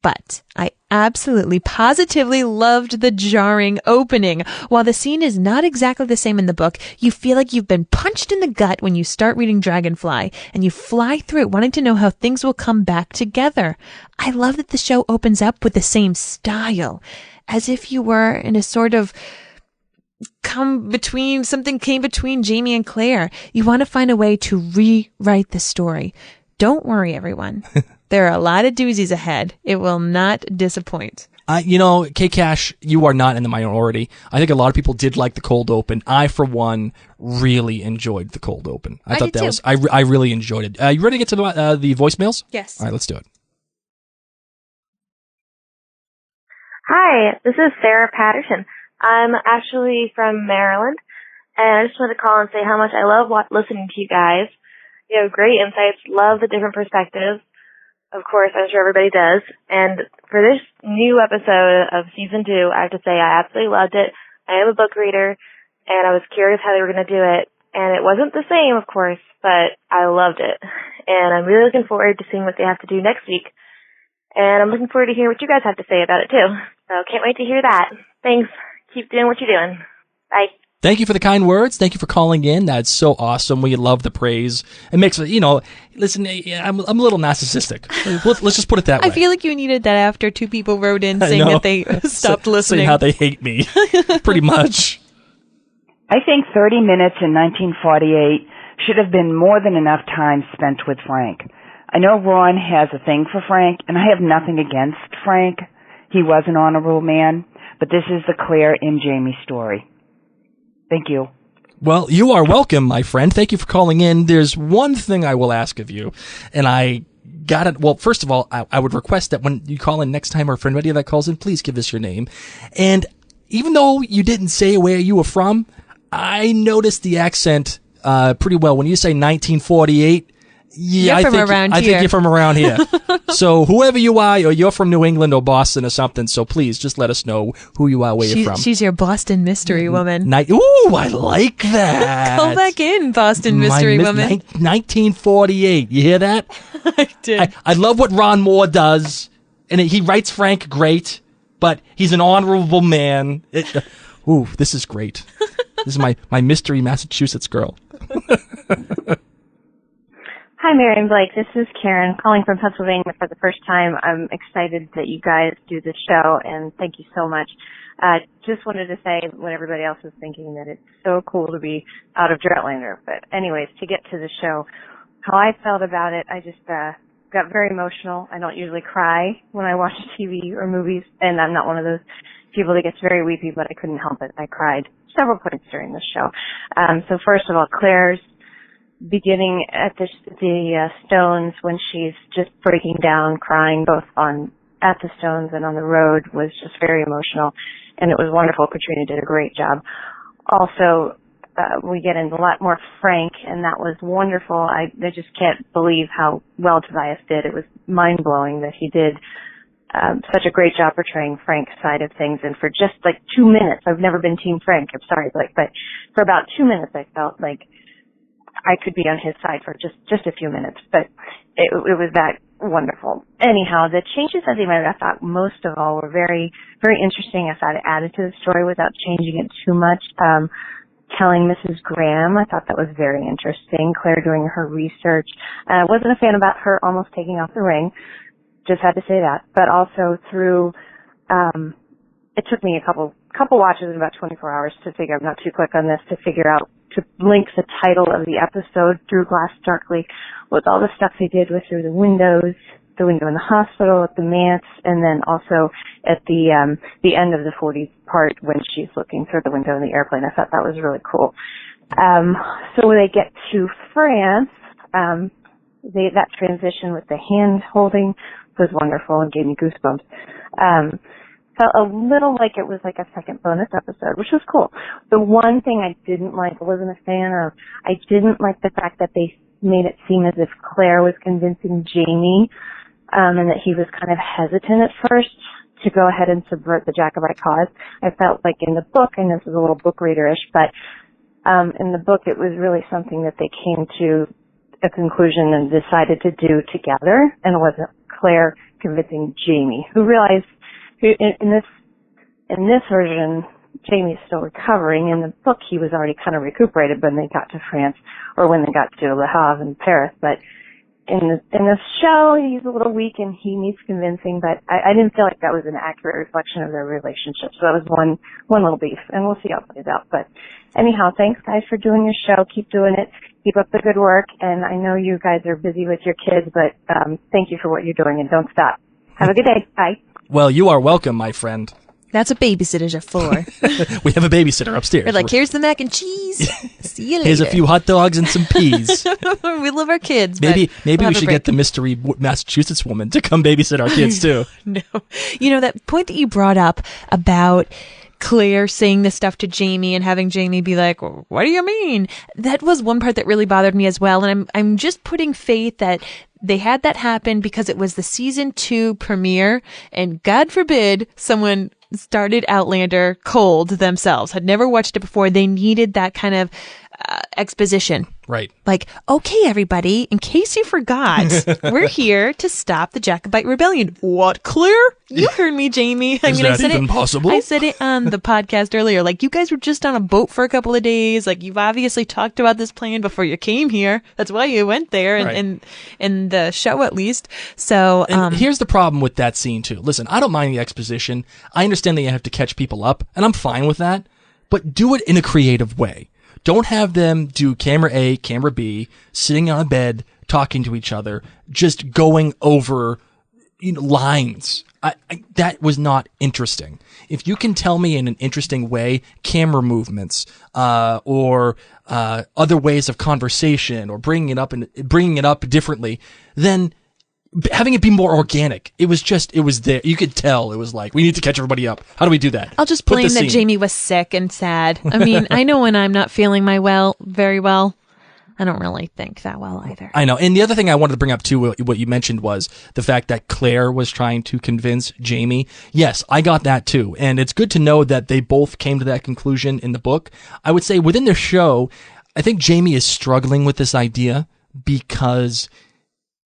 but I absolutely, positively loved the jarring opening. While the scene is not exactly the same in the book, you feel like you've been punched in the gut when you start reading Dragonfly, and you fly through it wanting to know how things will come back together. I love that the show opens up with the same style, as if you were in a sort of something came between Jamie and Claire. You want to find a way to rewrite the story. Don't worry, everyone. There are a lot of doozies ahead. It will not disappoint. K-Cash, you are not in the minority. I think a lot of people did like the cold open. I, for one, really enjoyed the cold open. I thought that was, I really enjoyed it. You ready to get to the voicemails? Yes. All right, let's do it. Hi, this is Sarah Patterson. I'm actually from Maryland, and I just wanted to call and say how much I love listening to you guys. You have great insights. Love the different perspectives. Of course, I'm sure everybody does. And for this new episode of season 2, I have to say I absolutely loved it. I am a book reader, and I was curious how they were going to do it. And it wasn't the same, of course, but I loved it. And I'm really looking forward to seeing what they have to do next week. And I'm looking forward to hearing what you guys have to say about it, too. So can't wait to hear that. Thanks. Keep doing what you're doing. Bye. Thank you for the kind words. Thank you for calling in. That's so awesome. We love the praise. It makes, listen, I'm a little narcissistic. Let's just put it that way. I feel like you needed that after 2 people wrote in saying that they stopped listening. Saying how they hate me. Pretty much. I think 30 minutes in 1948 should have been more than enough time spent with Frank. I know Ron has a thing for Frank, and I have nothing against Frank. He was an honorable man, but this is the Claire and Jamie story. Thank you. Well, you are welcome, my friend. Thank you for calling in. There's one thing I will ask of you, and I got it. Well, first of all, I would request that when you call in next time, or for anybody that calls in, please give us your name. And even though you didn't say where you were from, I noticed the accent pretty well. When you say 1948, yeah, I think you're from around here. So whoever you are, or you're from New England or Boston or something, so please just let us know who you are, where you're from. She's your Boston mystery woman. Ooh, I like that. Call back in, Boston mystery woman. 1948. You hear that? I did. I love what Ron Moore does, and he writes Frank great, but he's an honorable man. Ooh, this is great. This is my mystery Massachusetts girl. Hi, Mary and Blake. This is Karen calling from Pennsylvania for the first time. I'm excited that you guys do the show, and thank you so much. Just wanted to say what everybody else is thinking, that it's so cool to be out of Outlander. But anyways, to get to the show, how I felt about it, I just got very emotional. I don't usually cry when I watch TV or movies, and I'm not one of those people that gets very weepy, but I couldn't help it. I cried several points during this show. So first of all, Claire's beginning at the Stones, when she's just breaking down, crying both at the Stones and on the road, was just very emotional, and it was wonderful. Katrina did a great job. Also, we get into a lot more Frank, and that was wonderful. I just can't believe how well Tobias did. It was mind-blowing that he did such a great job portraying Frank's side of things. And for just like 2 minutes, I've never been Team Frank, I'm sorry, but for about 2 minutes, I felt like I could be on his side for just a few minutes, but it was that wonderful. Anyhow, the changes that they made, I thought most of all were very, very interesting. I thought it added to the story without changing it too much. Telling Mrs. Graham, I thought that was very interesting. Claire doing her research. I wasn't a fan about her almost taking off the ring. Just had to say that. But also through, it took me a couple watches in about 24 hours to figure, I'm not too quick on this, to figure out, to link the title of the episode, Through Glass Darkly, with all the stuff they did with through the window in the hospital, at the manse, and then also at the end of the 40s part when she's looking through the window in the airplane. I thought that was really cool. So when they get to France, that transition with the hand holding was wonderful and gave me goosebumps. Felt a little like it was like a second bonus episode, which was cool. The one thing I didn't like, I wasn't a fan of, I didn't like the fact that they made it seem as if Claire was convincing Jamie, and that he was kind of hesitant at first to go ahead and subvert the Jacobite cause. I felt like in the book, and this is a little book reader-ish, but in the book it was really something that they came to a conclusion and decided to do together, and it wasn't Claire convincing Jamie, who realized in this version, Jamie's still recovering. In the book, he was already kind of recuperated when they got to France, or when they got to Le Havre in Paris. But in the show, he's a little weak and he needs convincing. But I didn't feel like that was an accurate reflection of their relationship. So that was one little beef, and we'll see how it plays out. But anyhow, thanks guys for doing your show. Keep doing it. Keep up the good work. And I know you guys are busy with your kids, but thank you for what you're doing, and don't stop. Have a good day. Bye. Well, you are welcome, my friend. That's what babysitters are for. We have a babysitter upstairs. We're like, here's the mac and cheese. See you later. Here's a few hot dogs and some peas. We love our kids. Maybe we should get the mystery Massachusetts woman to come babysit our kids too. No. You know, that point that you brought up about Claire saying this stuff to Jamie and having Jamie be like, well, what do you mean? That was one part that really bothered me as well. And I'm just putting faith that they had that happen because it was the season 2 premiere, and God forbid someone started Outlander cold themselves, had never watched it before. They needed that kind of exposition. Right. Like, okay, everybody, in case you forgot, we're here to stop the Jacobite rebellion. What, Claire? You heard me, Jamie. Is that even possible? I said it on the podcast earlier. Like, you guys were just on a boat for a couple of days. Like, you've obviously talked about this plan before you came here. That's why you went there, and in the show at least. So, and here's the problem with that scene too. Listen, I don't mind the exposition. I understand that you have to catch people up, and I'm fine with that. But do it in a creative way. Don't have them do camera A, camera B, sitting on a bed, talking to each other, just going over lines. That was not interesting. If you can tell me in an interesting way, camera movements, or other ways of conversation, or bringing it up differently, then having it be more organic. It was there. You could tell. It was like, we need to catch everybody up. How do we do that? I'll just blame that Jamie was sick and sad. I mean, I know when I'm not feeling very well, I don't really think that well either. I know. And the other thing I wanted to bring up too, what you mentioned, was the fact that Claire was trying to convince Jamie. Yes, I got that too. And it's good to know that they both came to that conclusion in the book. I would say within the show, I think Jamie is struggling with this idea because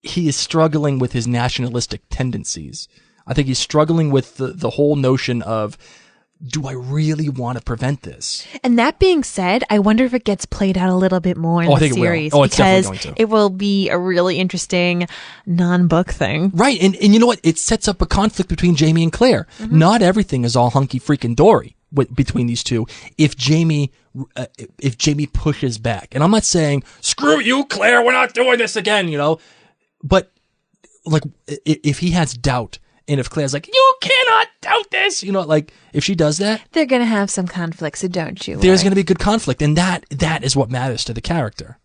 he is struggling with his nationalistic tendencies. I think he's struggling with the whole notion of, do I really want to prevent this? And that being said, I wonder if it gets played out a little bit more in the series. It's definitely going to. It will be a really interesting non-book thing. Right. And you know what? It sets up a conflict between Jamie and Claire. Mm-hmm. Not everything is all hunky freaking dory between these two. If Jamie pushes back, and I'm not saying, screw you, Claire, we're not doing this again, but like, if he has doubt, and if Claire's like, you cannot doubt this, if she does that, they're going to have some conflict, so don't you There's going to be good conflict, and that is what matters to the character.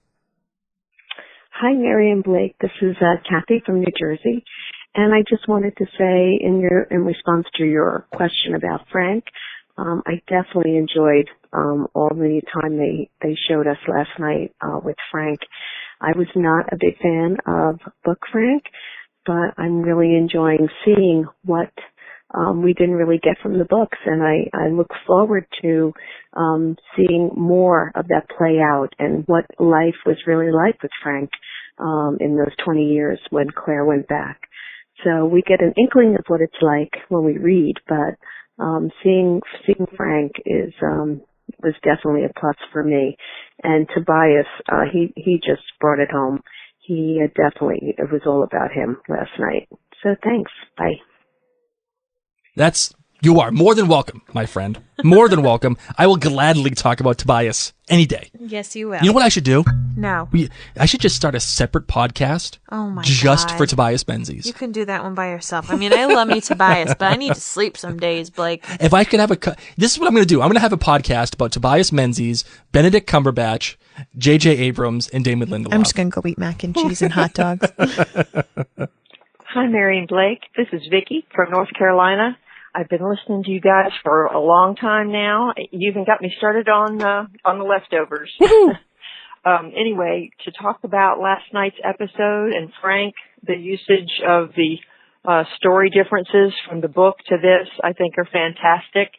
Hi, Mary and Blake. This is Kathy from New Jersey, and I just wanted to say, in response to your question about Frank, I definitely enjoyed all the time they showed us last night with Frank. I was not a big fan of Book Frank, but I'm really enjoying seeing what we didn't really get from the books, and I look forward to seeing more of that play out and what life was really like with Frank in those 20 years when Claire went back. So we get an inkling of what it's like when we read, but seeing Frank was definitely a plus for me. And Tobias, he just brought it home. It was all about him last night. So thanks. Bye. You are more than welcome, my friend. More than welcome. I will gladly talk about Tobias any day. Yes, you will. You know what I should do? No. I should just start a separate podcast. Oh my just God. For Tobias Menzies. You can do that one by yourself. I mean, I love me Tobias, but I need to sleep some days, Blake. If I could have this is what I'm going to do. I'm going to have a podcast about Tobias Menzies, Benedict Cumberbatch, J.J. Abrams, and Damon Lindelof. I'm just going to go eat mac and cheese and hot dogs. Hi, Mary and Blake. This is Vicki from North Carolina. I've been listening to you guys for a long time now. You even got me started on the leftovers. Anyway, to talk about last night's episode and Frank, the usage of the story differences from the book to this, I think are fantastic.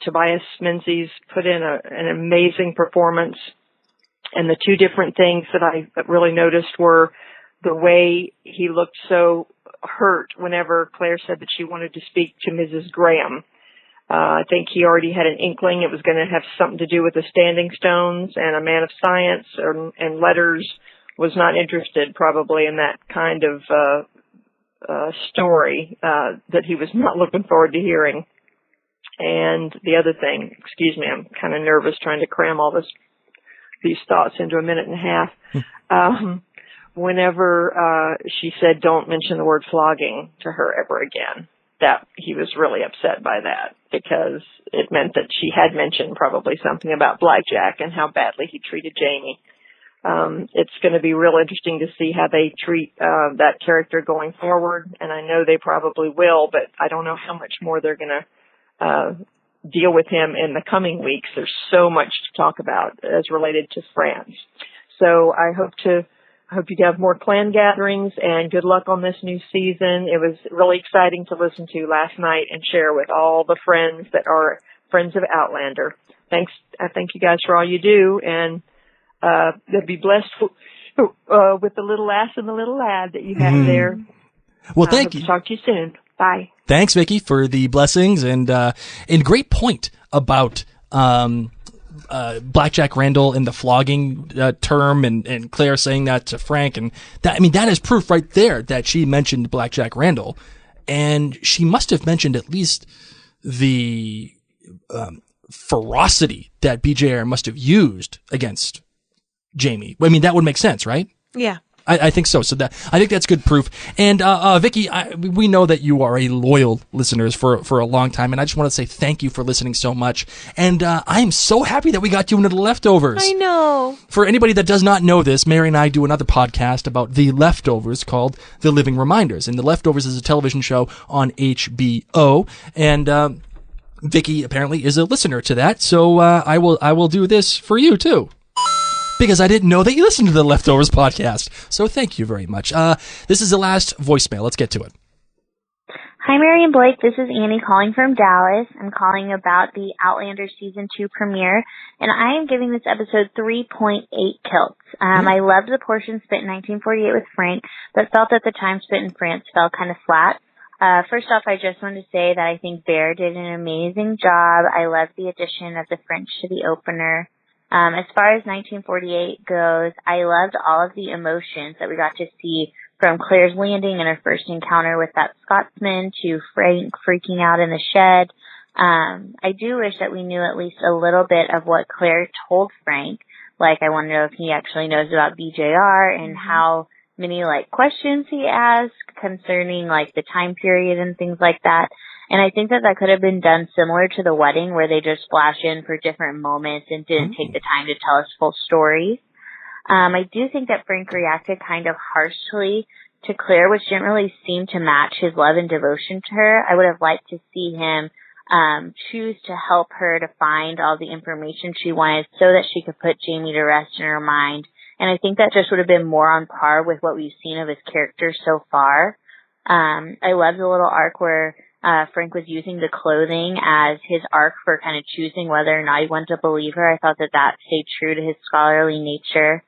Tobias Menzies put in an amazing performance. And the two different things that I really noticed were the way he looked so hurt whenever Claire said that she wanted to speak to Mrs. Graham. I think he already had an inkling it was going to have something to do with the Standing Stones, and a man of science and letters was not interested probably in that kind of story that he was not looking forward to hearing. And the other thing, excuse me, I'm kind of nervous trying to cram all these thoughts into a minute and a half. Whenever she said, don't mention the word flogging to her ever again, that he was really upset by that, because it meant that she had mentioned probably something about Blackjack and how badly he treated Jamie. It's going to be real interesting to see how they treat that character going forward, and I know they probably will, but I don't know how much more they're going to deal with him in the coming weeks. There's so much to talk about as related to France. So I hope you have more clan gatherings, and good luck on this new season. It was really exciting to listen to last night and share with all the friends that are friends of Outlander. Thanks. I thank you guys for all you do, and they'll be blessed with the little lass and the little lad that you have there. Well, thank you. Talk to you soon. Bye. Thanks, Vicki, for the blessings and great point about Blackjack Randall and the flogging term, and Claire saying that to Frank, and that is proof right there that she mentioned Blackjack Randall, and she must have mentioned at least the ferocity that BJR must have used against Jamie. I mean, that would make sense, right? Yeah. I think so. So I think that's good proof. And, Vicki, we know that you are a loyal listener for a long time. And I just want to say thank you for listening so much. And, I'm so happy that we got you into The Leftovers. I know. For anybody that does not know this, Mary and I do another podcast about The Leftovers called The Living Reminders. And The Leftovers is a television show on HBO. And, Vicki apparently is a listener to that. So, I will do this for you too. Because I didn't know that you listened to the Leftovers podcast. So thank you very much. This is the last voicemail. Let's get to it. Hi, Mary and Blake. This is Annie calling from Dallas. I'm calling about the Outlander Season 2 premiere, and I am giving this episode 3.8 kilts. I loved the portion spent in 1948 with Frank, but felt that the time spent in France fell kind of flat. First off, I just wanted to say that I think Bear did an amazing job. I loved the addition of the French to the opener. As far as 1948 goes, I loved all of the emotions that we got to see, from Claire's landing and her first encounter with that Scotsman to Frank freaking out in the shed. I do wish that we knew at least a little bit of what Claire told Frank. Like, I want to know if he actually knows about BJR and how many, questions he asked concerning, the time period and things like that. And I think that could have been done similar to the wedding, where they just flash in for different moments and didn't take the time to tell us full stories. I do think that Frank reacted kind of harshly to Claire, which didn't really seem to match his love and devotion to her. I would have liked to see him choose to help her to find all the information she wanted so that she could put Jamie to rest in her mind. And I think that just would have been more on par with what we've seen of his character so far. I love the little arc where Frank was using the clothing as his arc for kind of choosing whether or not he wanted to believe her. I thought that stayed true to his scholarly nature.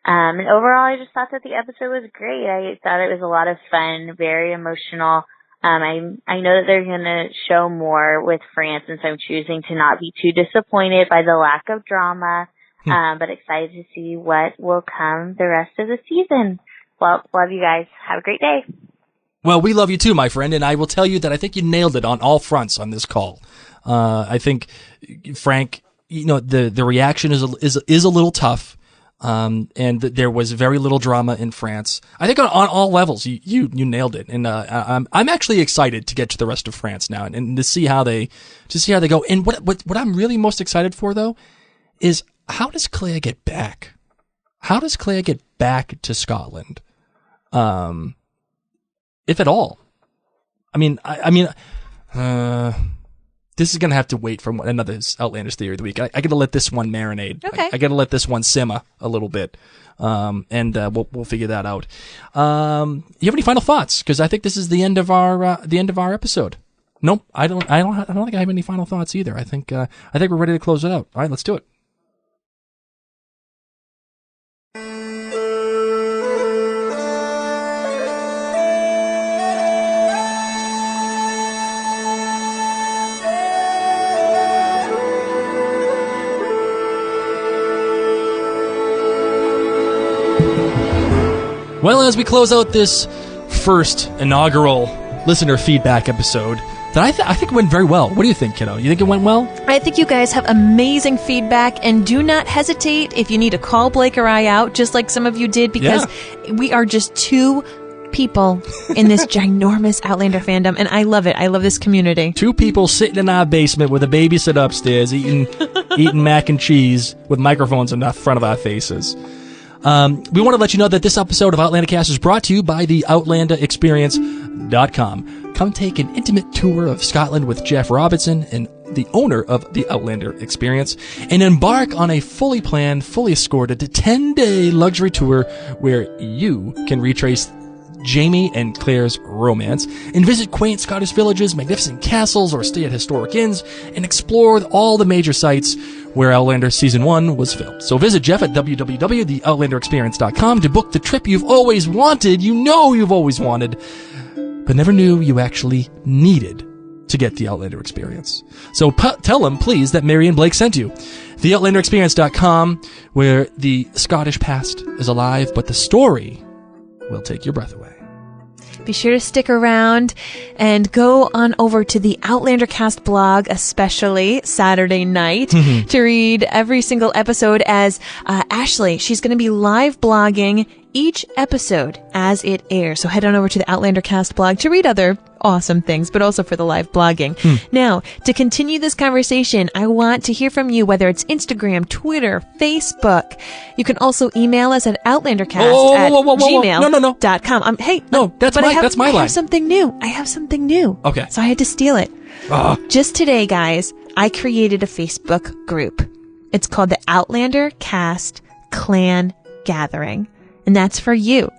And overall, I just thought that the episode was great. I thought it was a lot of fun, very emotional. I know that they're going to show more with France, and so I'm choosing to not be too disappointed by the lack of drama, but excited to see what will come the rest of the season. Well, love you guys. Have a great day. Well, we love you too, my friend, and I will tell you that I think you nailed it on all fronts on this call. I think Frank, the reaction is a little tough, and there was very little drama in France. I think on all levels, you nailed it, and I'm actually excited to get to the rest of France now and to see how they go. And what I'm really most excited for though is, how does Claire get back? How does Claire get back to Scotland? If at all. This is going to have to wait for another Outlandish Theory of the Week. I got to let this one marinate. Okay. I got to let this one simmer a little bit. And we'll figure that out. You have any final thoughts? Because I think this is the end of our episode. Nope. I don't think I have any final thoughts either. I think we're ready to close it out. All right, let's do it. Well, as we close out this first inaugural listener feedback episode, that I think it went very well. What do you think, kiddo? You think it went well? I think you guys have amazing feedback, and do not hesitate if you need to call Blake or I out, just like some of you did, because we are just two people in this ginormous Outlander fandom, and I love it. I love this community. Two people sitting in our basement with a babysitter upstairs eating mac and cheese with microphones in the front of our faces. We want to let you know that this episode of Outlandercast is brought to you by the OutlanderExperience.com. Come take an intimate tour of Scotland with Jeff Robinson and the owner of the Outlander Experience, and embark on a fully planned, fully escorted 10-day luxury tour where you can retrace Jamie and Claire's romance and visit quaint Scottish villages, magnificent castles, or stay at historic inns and explore all the major sites where Outlander Season 1 was filmed. So visit Jeff at www.theoutlanderexperience.com to book the trip you've always wanted, you've always wanted, but never knew you actually needed to get the Outlander Experience. So tell them, please, that Mary and Blake sent you. Theoutlanderexperience.com, where the Scottish past is alive, but the story will take your breath away. Be sure to stick around and go on over to the Outlander Cast blog, especially Saturday night, to read every single episode as Ashley, she's going to be live blogging each episode as it airs. So head on over to the Outlander Cast blog to read other awesome things, but also for the live blogging. Now, to continue this conversation, I want to hear from you, whether it's Instagram, Twitter, Facebook. You can also email us at outlandercast@gmail.com. That's my line. I have something new. Okay. So I had to steal it. Just today, guys, I created a Facebook group. It's called the Outlander Cast Clan Gathering. And that's for you.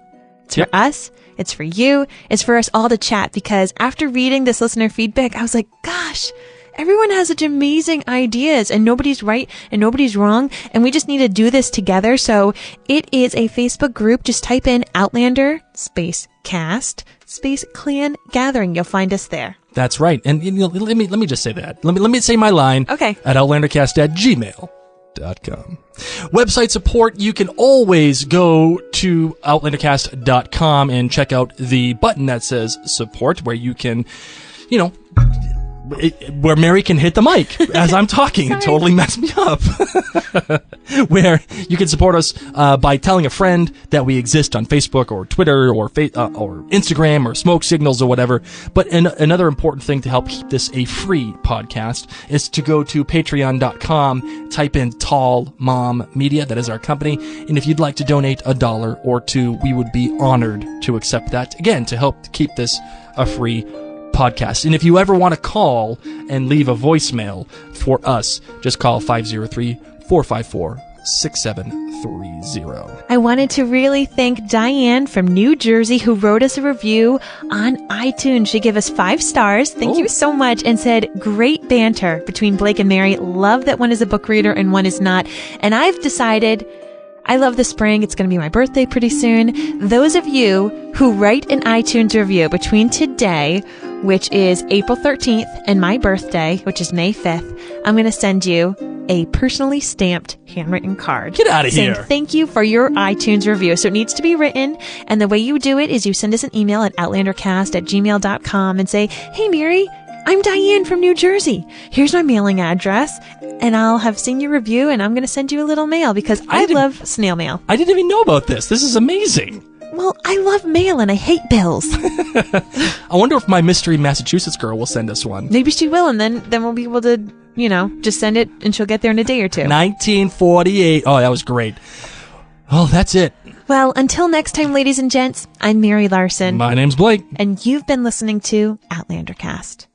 It's for us. It's for you. It's for us all to chat, because after reading this listener feedback, I was like, gosh, everyone has such amazing ideas and nobody's right and nobody's wrong. And we just need to do this together. So it is a Facebook group. Just type in Outlander Cast Clan Gathering. You'll find us there. That's right. And let me just say that. Let me say my line. Okay. At outlandercast@gmail.com. Website support, you can always go to outlandercast.com and check out the button that says support, where you can, where Mary can hit the mic as I'm talking. It totally messed me up. Where you can support us by telling a friend that we exist on Facebook or Twitter or Instagram or Smoke Signals or whatever. But another important thing to help keep this a free podcast is to go to patreon.com, type in Tall Mom Media. That is our company. And if you'd like to donate $1 or $2, we would be honored to accept that, again, to help keep this a free podcast. And if you ever want to call and leave a voicemail for us, just call 503-454-6730. I wanted to really thank Diane from New Jersey, who wrote us a review on iTunes. She gave us 5 stars. Thank you so much, and said, great banter between Blake and Mary. Love that one is a book reader and one is not. And I've decided I love the spring. It's going to be my birthday pretty soon. Those of you who write an iTunes review between today, which is April 13th, and my birthday, which is May 5th, I'm going to send you a personally stamped handwritten card. Get out of here. Saying thank you for your iTunes review. So it needs to be written. And the way you do it is you send us an email at outlandercast@gmail.com and say, hey, Mary, I'm Diane from New Jersey. Here's my mailing address. And I'll have seen your review, and I'm going to send you a little mail, because I love snail mail. I didn't even know about this. This is amazing. Well, I love mail and I hate bills. I wonder if my mystery Massachusetts girl will send us one. Maybe she will, and then we'll be able to, just send it, and she'll get there in a day or two. 1948. Oh, that was great. Oh, that's it. Well, until next time, ladies and gents, I'm Mary Larson. My name's Blake. And you've been listening to Outlander Cast.